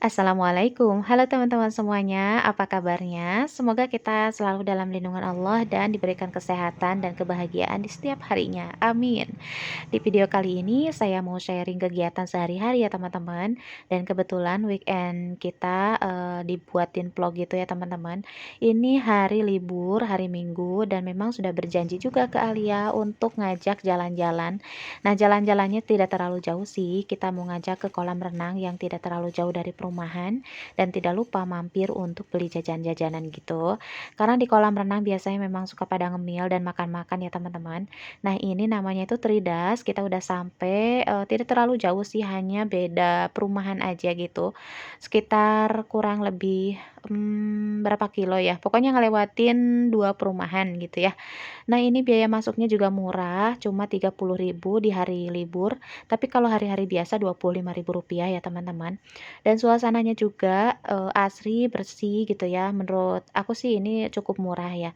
Assalamualaikum, halo teman-teman semuanya, apa kabarnya? Semoga kita selalu dalam lindungan Allah dan diberikan kesehatan dan kebahagiaan di setiap harinya, amin. Di video kali ini saya mau sharing kegiatan sehari-hari ya teman-teman. Dan kebetulan weekend kita dibuatin vlog gitu ya teman-teman. Ini hari libur, hari Minggu dan memang sudah berjanji juga ke Alia untuk ngajak jalan-jalan. Nah, jalan-jalannya tidak terlalu jauh sih. Kita mau ngajak ke kolam renang yang tidak terlalu jauh dari perumahan dan tidak lupa mampir untuk beli jajan-jajanan gitu. Karena di kolam renang biasanya memang suka pada ngemil dan makan-makan ya teman-teman. Nah, ini namanya itu Tridas, kita udah sampai, tidak terlalu jauh sih, hanya beda perumahan aja gitu. Sekitar kurang lebih, berapa kilo ya, pokoknya ngelewatin 2 perumahan gitu ya. Nah, ini biaya masuknya juga murah, cuma 30.000 di hari libur, tapi kalau hari-hari biasa Rp25.000 ya teman-teman. Dan suasananya juga, asri, bersih gitu ya, menurut aku sih ini cukup murah ya.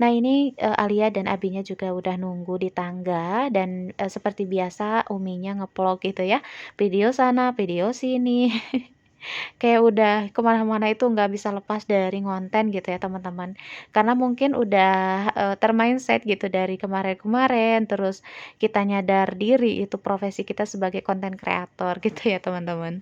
Nah ini, Alia dan Abinya juga udah nunggu di tangga dan, seperti biasa Uminya ngevlog gitu ya, video sana, video sini. Kayak udah kemana-mana itu nggak bisa lepas dari ngonten gitu ya teman-teman. Karena mungkin udah, ter-mindset gitu dari kemarin-kemarin, terus kita nyadar diri itu profesi kita sebagai konten kreator gitu ya teman-teman.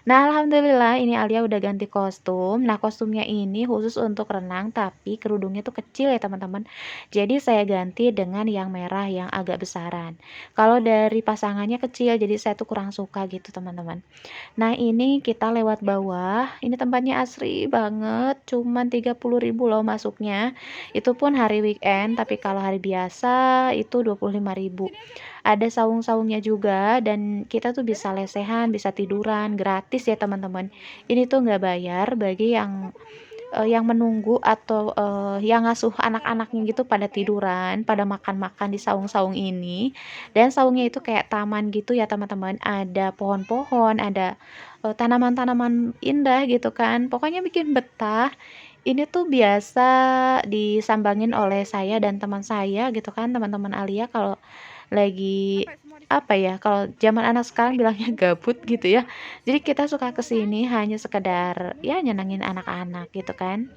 Nah, alhamdulillah ini Alia udah ganti kostum. Nah, kostumnya ini khusus untuk renang, tapi kerudungnya tuh kecil ya teman-teman. Jadi saya ganti dengan yang merah yang agak besaran. Kalau dari pasangannya kecil, jadi saya tuh kurang suka gitu teman-teman. Nah, ini kita lewat bawah, ini tempatnya asri banget, cuman 30.000 loh masuknya. Itu pun hari weekend, tapi kalau hari biasa itu 25.000. Ada saung-saungnya juga dan kita tuh bisa lesehan, bisa tiduran, gratis ya teman-teman. Ini tuh nggak bayar bagi yang menunggu atau, yang ngasuh anak-anaknya gitu pada tiduran, pada makan-makan di saung-saung ini. Dan saungnya itu kayak taman gitu ya teman-teman, ada pohon-pohon, ada, tanaman-tanaman indah gitu kan, pokoknya bikin betah. Ini tuh biasa disambangin oleh saya dan teman saya gitu kan, teman-teman Alia kalau lagi, apa ya, kalau zaman anak sekarang bilangnya gabut gitu ya. Jadi kita suka ke sini hanya sekedar, ya nyenengin anak-anak gitu kan.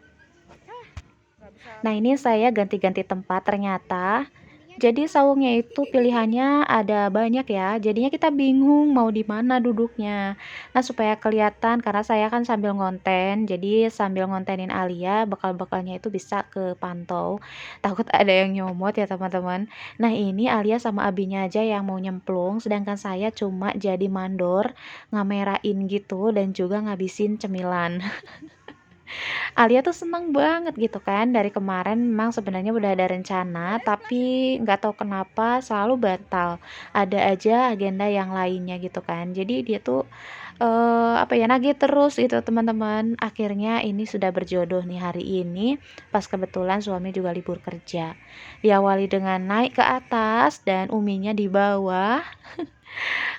Nah, ini saya ganti-ganti tempat ternyata. Jadi saungnya itu pilihannya ada banyak ya. Jadinya kita bingung mau di mana duduknya. Nah, supaya kelihatan karena saya kan sambil ngonten, jadi sambil ngontenin Alia, bekal-bekalnya itu bisa kepantau. Takut ada yang nyomot ya, teman-teman. Nah, ini Alia sama Abinya aja yang mau nyemplung, sedangkan saya cuma jadi mandor, ngamerain gitu dan juga ngabisin cemilan. Alia tuh seneng banget gitu kan, dari kemarin memang sebenarnya udah ada rencana, tapi nggak tahu kenapa selalu batal. Ada aja agenda yang lainnya gitu kan. Jadi dia tuh, apa ya, nagih terus gitu teman-teman. Akhirnya ini sudah berjodoh nih hari ini, pas kebetulan suami juga libur kerja. Diawali dengan naik ke atas dan Uminya di bawah.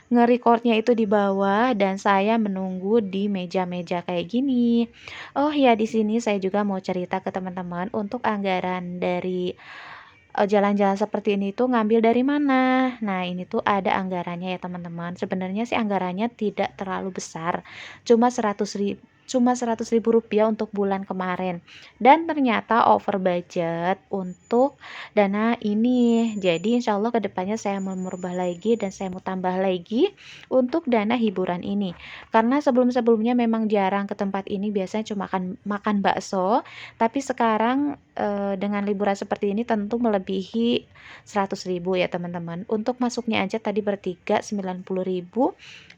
Nge-recordnya itu di bawah dan saya menunggu di meja-meja kayak gini. Oh ya, di sini saya juga mau cerita ke teman-teman untuk anggaran dari jalan-jalan seperti ini tuh ngambil dari mana. Nah, ini tuh ada anggarannya ya teman-teman. Sebenarnya sih anggarannya tidak terlalu besar, cuma 100.000 rupiah untuk bulan kemarin. Dan ternyata over budget untuk dana ini. Jadi insya Allah kedepannya saya mau merubah lagi dan saya mau tambah lagi untuk dana hiburan ini. Karena sebelum-sebelumnya memang jarang ke tempat ini, biasanya cuma makan makan bakso. Tapi sekarang dengan liburan seperti ini tentu melebihi 100.000 ya teman-teman. Untuk masuknya aja tadi bertiga 90.000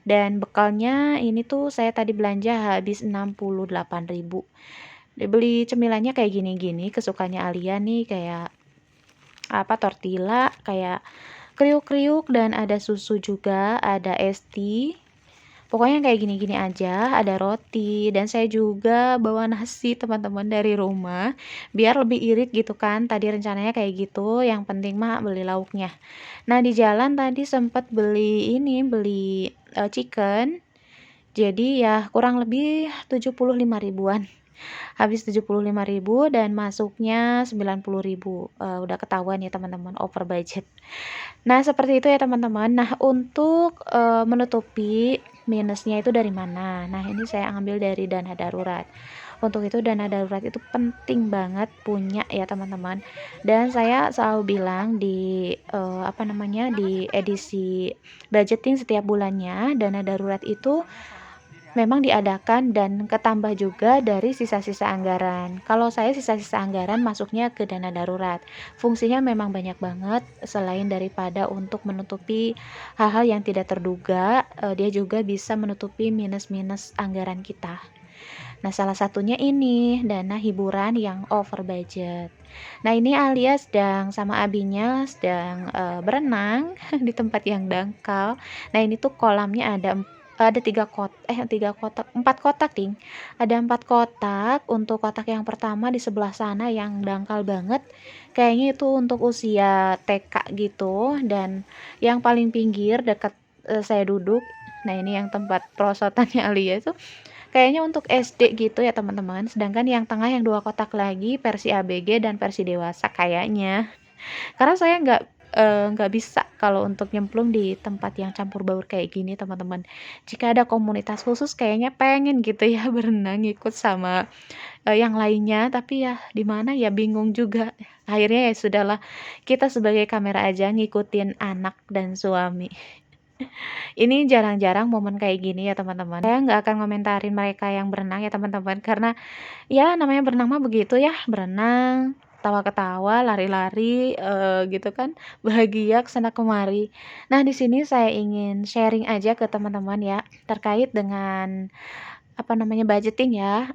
dan bekalnya ini tuh saya tadi belanja habis 68.000. Beli cemilannya kayak gini-gini, kesukaannya Alia nih kayak apa, tortilla, kayak kriuk-kriuk dan ada susu juga, ada es tea. Pokoknya kayak gini-gini aja, ada roti dan saya juga bawa nasi teman-teman dari rumah biar lebih irit gitu kan. Tadi rencananya kayak gitu, yang penting mah beli lauknya. Nah, di jalan tadi sempat beli ini, beli chicken. Jadi ya kurang lebih 75 ribuan. Habis 75.000 dan masuknya 90.000, udah ketahuan ya teman-teman over budget. Nah, seperti itu ya teman-teman. Nah, untuk, menutupi minusnya itu dari mana? Nah, ini saya ambil dari dana darurat. Untuk itu dana darurat itu penting banget punya ya teman-teman. Dan saya selalu bilang di, apa namanya, di edisi budgeting setiap bulannya, dana darurat itu memang diadakan dan ketambah juga dari sisa-sisa anggaran. Kalau saya sisa-sisa anggaran masuknya ke dana darurat. Fungsinya memang banyak banget selain daripada untuk menutupi hal-hal yang tidak terduga, dia juga bisa menutupi minus-minus anggaran kita. Nah, salah satunya ini dana hiburan yang over budget. Nah, ini Alia sedang sama abinya sedang berenang di tempat yang dangkal. Nah, ini tuh kolamnya ada tiga kotak, 4 kotak ding. Ada 4 kotak. Untuk kotak yang pertama di sebelah sana yang dangkal banget, kayaknya itu untuk usia TK gitu. Dan yang paling pinggir dekat saya duduk, nah ini yang tempat perosotannya Alia itu kayaknya untuk SD gitu ya teman-teman, sedangkan yang tengah yang 2 kotak lagi versi ABG dan versi dewasa kayaknya. Karena saya nggak bisa kalau untuk nyemplung di tempat yang campur baur kayak gini teman-teman. Jika ada komunitas khusus kayaknya pengen gitu ya berenang ikut sama, yang lainnya, tapi ya di mana ya bingung juga. Akhirnya ya sudahlah, kita sebagai kamera aja ngikutin anak dan suami. Ini jarang-jarang momen kayak gini ya teman-teman. Saya nggak akan ngomentarin mereka yang berenang ya teman-teman, karena ya namanya berenang mah begitu ya, berenang, ketawa-ketawa, lari-lari, gitu kan, bahagia ke sana kemari. Nah, di sini saya ingin sharing aja ke teman-teman ya, terkait dengan apa namanya, budgeting ya,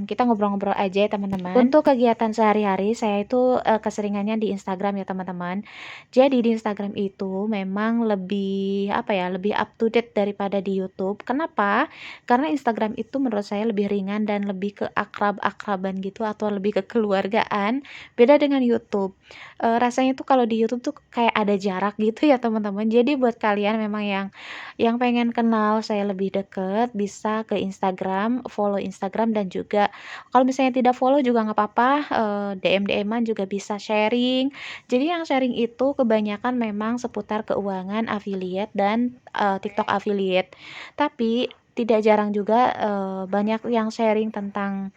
kita ngobrol-ngobrol aja ya teman-teman. Untuk kegiatan sehari-hari saya itu, keseringannya di Instagram ya teman-teman. Jadi di Instagram itu memang lebih, apa ya, lebih up to date daripada di YouTube. Kenapa? Karena Instagram itu menurut saya lebih ringan dan lebih ke akrab-akraban gitu atau lebih ke keluargaan, beda dengan YouTube. Rasanya tuh kalau di YouTube tuh kayak ada jarak gitu ya teman-teman. Jadi buat kalian memang yang pengen kenal saya lebih deket, bisa ke Instagram, follow Instagram dan juga kalau misalnya tidak follow juga nggak apa-apa, DM-DM-an juga bisa sharing. Jadi yang sharing itu kebanyakan memang seputar keuangan, affiliate dan, TikTok affiliate. Tapi tidak jarang juga, banyak yang sharing tentang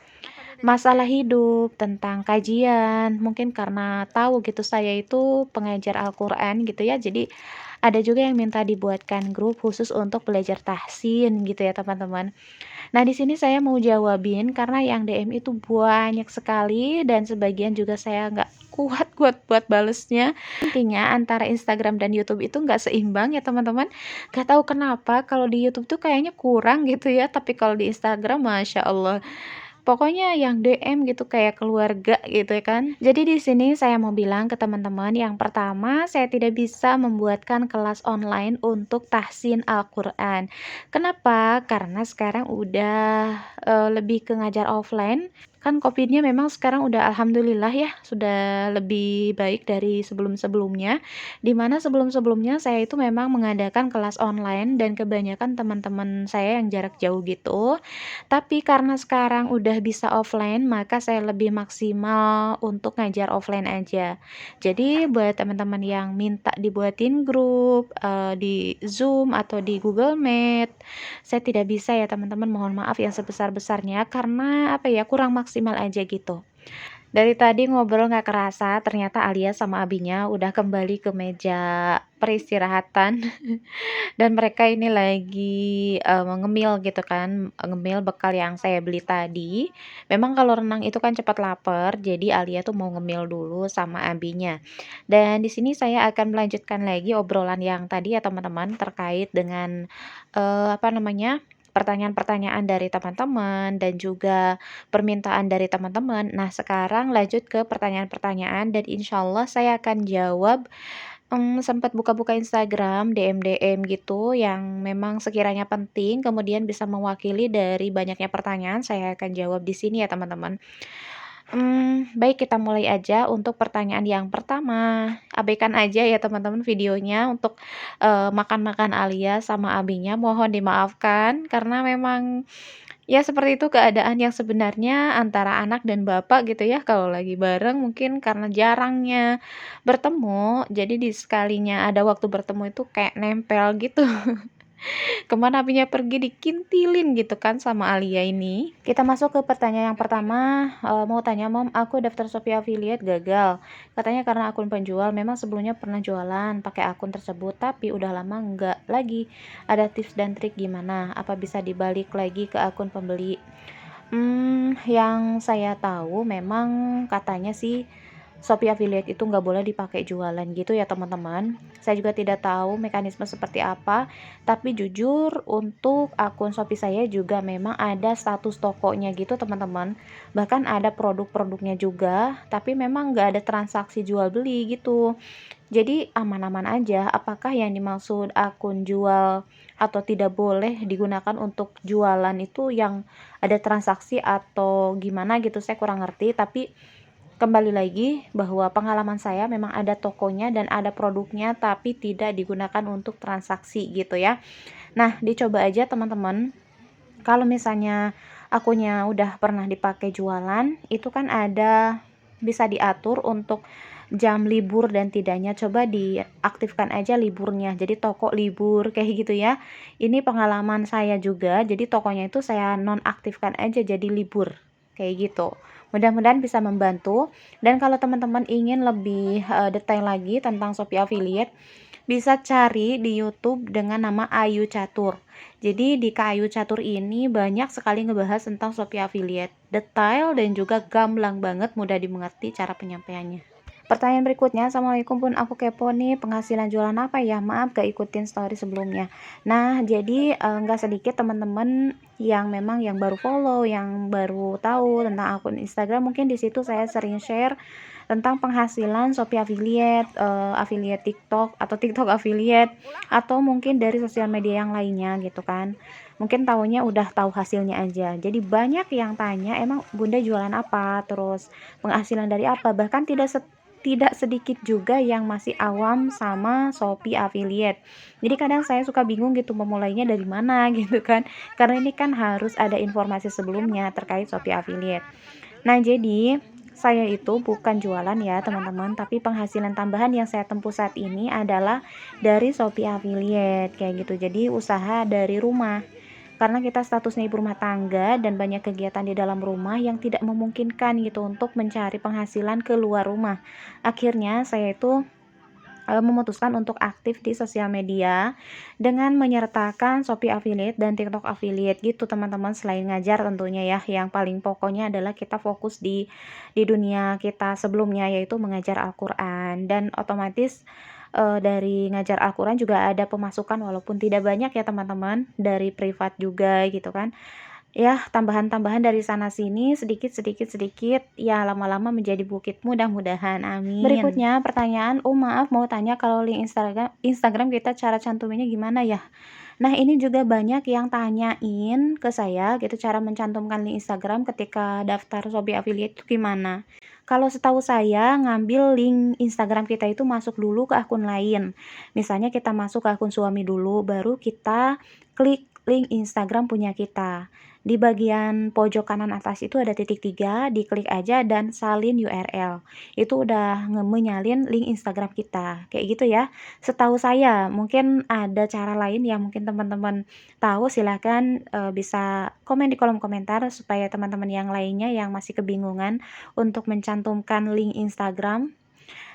masalah hidup, tentang kajian, mungkin karena tahu gitu saya itu pengajar Al-Qur'an gitu ya, jadi ada juga yang minta dibuatkan grup khusus untuk belajar tahsin gitu ya teman-teman. Nah, di sini saya mau jawabin karena yang DM itu banyak sekali dan sebagian juga saya nggak kuat buat balesnya. Intinya antara Instagram dan YouTube itu nggak seimbang ya teman-teman. Nggak tahu kenapa kalau di YouTube tuh kayaknya kurang gitu ya, tapi kalau di Instagram Masya Allah. Pokoknya yang DM gitu kayak keluarga gitu ya kan. Jadi di sini saya mau bilang ke teman-teman, yang pertama saya tidak bisa membuatkan kelas online untuk tahsin Al-Qur'an. Kenapa? Karena sekarang udah, lebih ke ngajar offline. Kan Covid-nya memang sekarang udah alhamdulillah ya, sudah lebih baik dari sebelum-sebelumnya. Di mana sebelum-sebelumnya saya itu memang mengadakan kelas online dan kebanyakan teman-teman saya yang jarak jauh gitu. Tapi karena sekarang udah bisa offline, maka saya lebih maksimal untuk ngajar offline aja. Jadi buat teman-teman yang minta dibuatin grup, di Zoom atau di Google Meet, saya tidak bisa ya teman-teman, mohon maaf yang sebesar-besarnya karena apa ya, kurang maksimal aja gitu. Dari tadi ngobrol nggak kerasa, ternyata Alia sama abinya udah kembali ke meja peristirahatan. Dan mereka ini lagi, ngemil gitu kan, ngemil bekal yang saya beli tadi. Memang kalau renang itu kan cepat lapar, jadi Alia tuh mau ngemil dulu sama abinya. Dan di sini saya akan melanjutkan lagi obrolan yang tadi ya teman-teman, terkait dengan, apa namanya, pertanyaan-pertanyaan dari teman-teman dan juga permintaan dari teman-teman. Nah, sekarang lanjut ke pertanyaan-pertanyaan dan insya Allah saya akan jawab. Sempat buka-buka Instagram, DM-DM gitu yang memang sekiranya penting, kemudian bisa mewakili dari banyaknya pertanyaan, saya akan jawab di sini ya teman-teman. Baik kita mulai aja untuk pertanyaan yang pertama. Abaikan aja ya teman-teman videonya untuk, makan-makan Alia sama abinya, mohon dimaafkan karena memang Ya seperti itu keadaan yang sebenarnya antara anak dan bapak gitu ya, kalau lagi bareng mungkin karena jarangnya bertemu, jadi di sekalinya ada waktu bertemu itu kayak nempel gitu. Kemana apinya pergi dikintilin gitu kan sama Alia ini. Kita masuk ke pertanyaan yang pertama, mau tanya, "Mom, aku daftar Shopee affiliate gagal. Katanya karena akun penjual, memang sebelumnya pernah jualan pakai akun tersebut, tapi udah lama nggak lagi. Ada tips dan trik gimana? Apa bisa dibalik lagi ke akun pembeli?" Yang saya tahu memang katanya sih Shopee affiliate itu nggak boleh dipakai jualan gitu ya teman-teman. Saya juga tidak tahu mekanisme seperti apa, tapi jujur untuk akun Shopee saya juga memang ada status tokonya gitu teman-teman. Bahkan ada produk-produknya juga, tapi memang nggak ada transaksi jual beli gitu. Jadi aman-aman aja. Apakah yang dimaksud akun jual atau tidak boleh digunakan untuk jualan itu yang ada transaksi atau gimana gitu, saya kurang ngerti. Tapi kembali lagi bahwa pengalaman saya memang ada tokonya dan ada produknya tapi tidak digunakan untuk transaksi gitu ya. Nah, dicoba aja teman-teman. Kalau misalnya akunnya udah pernah dipakai jualan, itu kan ada bisa diatur untuk jam libur dan tidaknya. Coba diaktifkan aja liburnya. Jadi toko libur kayak gitu ya. Ini pengalaman saya juga. Jadi tokonya itu saya nonaktifkan aja jadi libur. Kayak gitu. Mudah-mudahan bisa membantu. Dan kalau teman-teman ingin lebih detail lagi tentang Shopee Affiliate, bisa cari di YouTube dengan nama Ayu Catur. Jadi di Kak Ayu Catur ini banyak sekali ngebahas tentang Shopee Affiliate. Detail dan juga gamblang banget, mudah dimengerti cara penyampaiannya. Pertanyaan berikutnya, Assalamualaikum Bun, aku kepo nih, penghasilan jualan apa ya? Maaf gak ikutin story sebelumnya. Nah, jadi nggak sedikit teman-teman yang memang yang baru follow, yang baru tahu tentang akun Instagram, mungkin di situ saya sering share tentang penghasilan Shopee affiliate, affiliate TikTok atau TikTok affiliate, atau mungkin dari sosial media yang lainnya gitu kan. Mungkin tahunya udah tahu hasilnya aja. Jadi banyak yang tanya, emang Bunda jualan apa? Terus penghasilan dari apa? Bahkan tidak sedikit juga yang masih awam sama Shopee affiliate. Jadi kadang saya suka bingung gitu memulainya dari mana gitu kan. Karena ini kan harus ada informasi sebelumnya terkait Shopee affiliate. Nah, jadi saya itu bukan jualan ya teman-teman, tapi penghasilan tambahan yang saya tempuh saat ini adalah dari Shopee affiliate kayak gitu. Jadi usaha dari rumah. Karena kita statusnya ibu rumah tangga dan banyak kegiatan di dalam rumah yang tidak memungkinkan gitu untuk mencari penghasilan keluar rumah. Akhirnya saya itu memutuskan untuk aktif di sosial media dengan menyertakan Shopee affiliate dan TikTok affiliate gitu teman-teman, selain ngajar tentunya ya, yang paling pokoknya adalah kita fokus di dunia kita sebelumnya, yaitu mengajar Al-Qur'an. Dan otomatis dari ngajar Al-Qur'an juga ada pemasukan walaupun tidak banyak ya teman-teman, dari privat juga gitu kan. Ya, tambahan-tambahan dari sana sini, sedikit sedikit sedikit, ya lama-lama menjadi bukit, mudah-mudahan, amin. Berikutnya pertanyaan, maaf mau tanya, kalau link Instagram kita cara cantuminnya gimana ya? Nah, ini juga banyak yang tanyain ke saya gitu, cara mencantumkan link Instagram ketika daftar Shopee affiliate itu gimana. Kalau setahu saya, ngambil link Instagram kita itu masuk dulu ke akun lain. Misalnya kita masuk ke akun suami dulu, baru kita klik link Instagram punya kita. Di bagian pojok kanan atas itu ada titik 3, diklik aja dan salin URL. Itu udah menyalin link Instagram kita. Kayak gitu ya. Setahu saya, mungkin ada cara lain yang mungkin teman-teman tahu, silahkan bisa komen di kolom komentar supaya teman-teman yang lainnya yang masih kebingungan untuk mencantumkan link Instagram.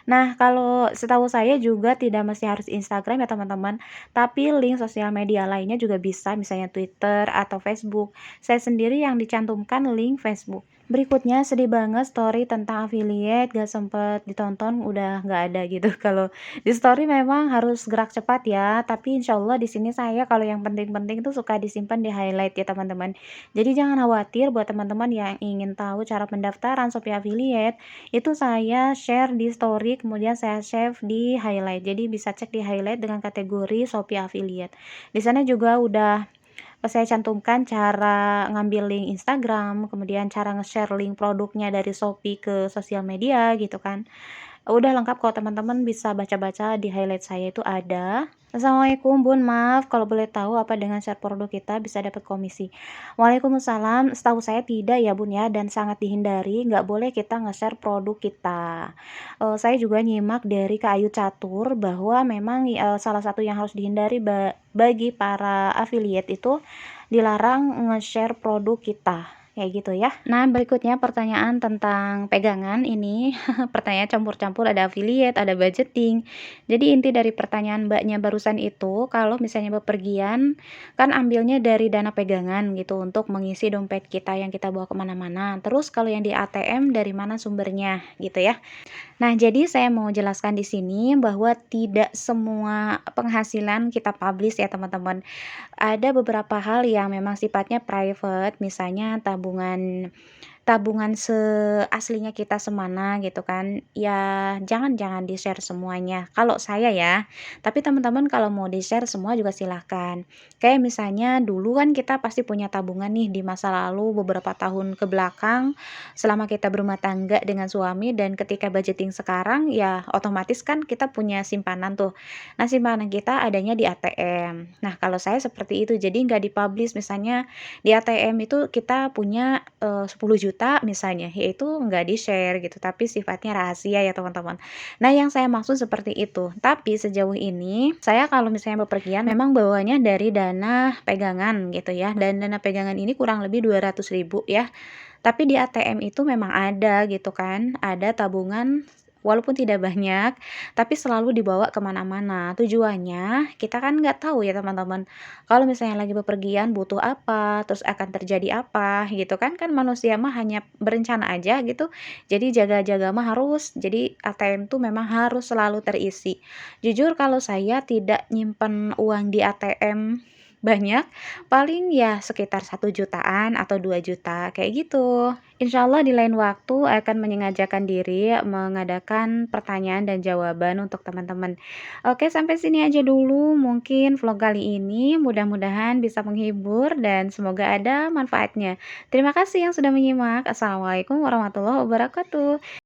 Nah, kalau setahu saya juga tidak mesti harus Instagram ya teman-teman, tapi link sosial media lainnya juga bisa, misalnya Twitter atau Facebook. Saya sendiri yang dicantumkan link Facebook. Berikutnya, sedih banget story tentang affiliate, gak sempet ditonton, udah gak ada gitu. Kalau di story memang harus gerak cepat ya, tapi insya Allah di sini saya kalau yang penting-penting tuh suka disimpan di highlight ya teman-teman. Jadi jangan khawatir buat teman-teman yang ingin tahu cara pendaftaran Shopee affiliate, itu saya share di story, kemudian saya save di highlight. Jadi bisa cek di highlight dengan kategori Shopee affiliate. Di sana juga udah saya cantumkan cara ngambil link Instagram, kemudian cara nge-share link produknya dari Shopee ke sosial media gitu kan. Udah lengkap, kalau teman-teman bisa baca-baca di highlight saya itu ada. Assalamualaikum Bun, maaf kalau boleh tahu apa dengan share produk kita bisa dapat komisi? Waalaikumsalam, setahu saya tidak ya Bun ya, dan sangat dihindari, nggak boleh kita nge-share produk kita. Saya juga nyimak dari Kak Ayu Catur bahwa memang salah satu yang harus dihindari bagi para affiliate itu dilarang nge-share produk kita. Kayak gitu ya. Nah, berikutnya pertanyaan tentang pegangan ini pertanyaan campur-campur, ada affiliate, ada budgeting. Jadi inti dari pertanyaan Mbaknya barusan itu, kalau misalnya bepergian, kan ambilnya dari dana pegangan gitu untuk mengisi dompet kita yang kita bawa kemana-mana. Terus kalau yang di ATM dari mana sumbernya gitu ya. Nah, jadi saya mau jelaskan di sini bahwa tidak semua penghasilan kita publish ya teman-teman. Ada beberapa hal yang memang sifatnya private, misalnya tabungan tabungan seaslinya kita semana gitu kan, ya jangan di-share semuanya, kalau saya ya. Tapi teman-teman kalau mau di-share semua juga silahkan. Kayak misalnya dulu kan kita pasti punya tabungan nih di masa lalu beberapa tahun ke belakang, selama kita berumah tangga dengan suami dan ketika budgeting sekarang, ya otomatis kan kita punya simpanan tuh. Nah, simpanan kita adanya di ATM. Nah, kalau saya seperti itu, jadi nggak di-publish misalnya di ATM itu kita punya, 10 juta misalnya, yaitu nggak di-share gitu, tapi sifatnya rahasia ya teman-teman. Nah, yang saya maksud seperti itu. Tapi sejauh ini, saya kalau misalnya bepergian memang bawanya dari dana pegangan gitu ya, dan dana pegangan ini kurang lebih 200.000 ya. Tapi di ATM itu memang ada gitu kan, ada tabungan walaupun tidak banyak, tapi selalu dibawa kemana-mana. Tujuannya, kita kan nggak tahu ya teman-teman, kalau misalnya lagi bepergian butuh apa, terus akan terjadi apa gitu kan. Kan manusia mah hanya berencana aja gitu, jadi jaga-jaga mah harus, jadi ATM tuh memang harus selalu terisi. Jujur kalau saya tidak nyimpen uang di ATM banyak, paling ya sekitar 1 jutaan atau 2 juta kayak gitu. Insya Allah di lain waktu akan menyengajakan diri mengadakan pertanyaan dan jawaban untuk teman-teman. Oke, sampai sini aja dulu mungkin vlog kali ini, mudah-mudahan bisa menghibur dan semoga ada manfaatnya. Terima kasih yang sudah menyimak. Assalamualaikum warahmatullahi wabarakatuh.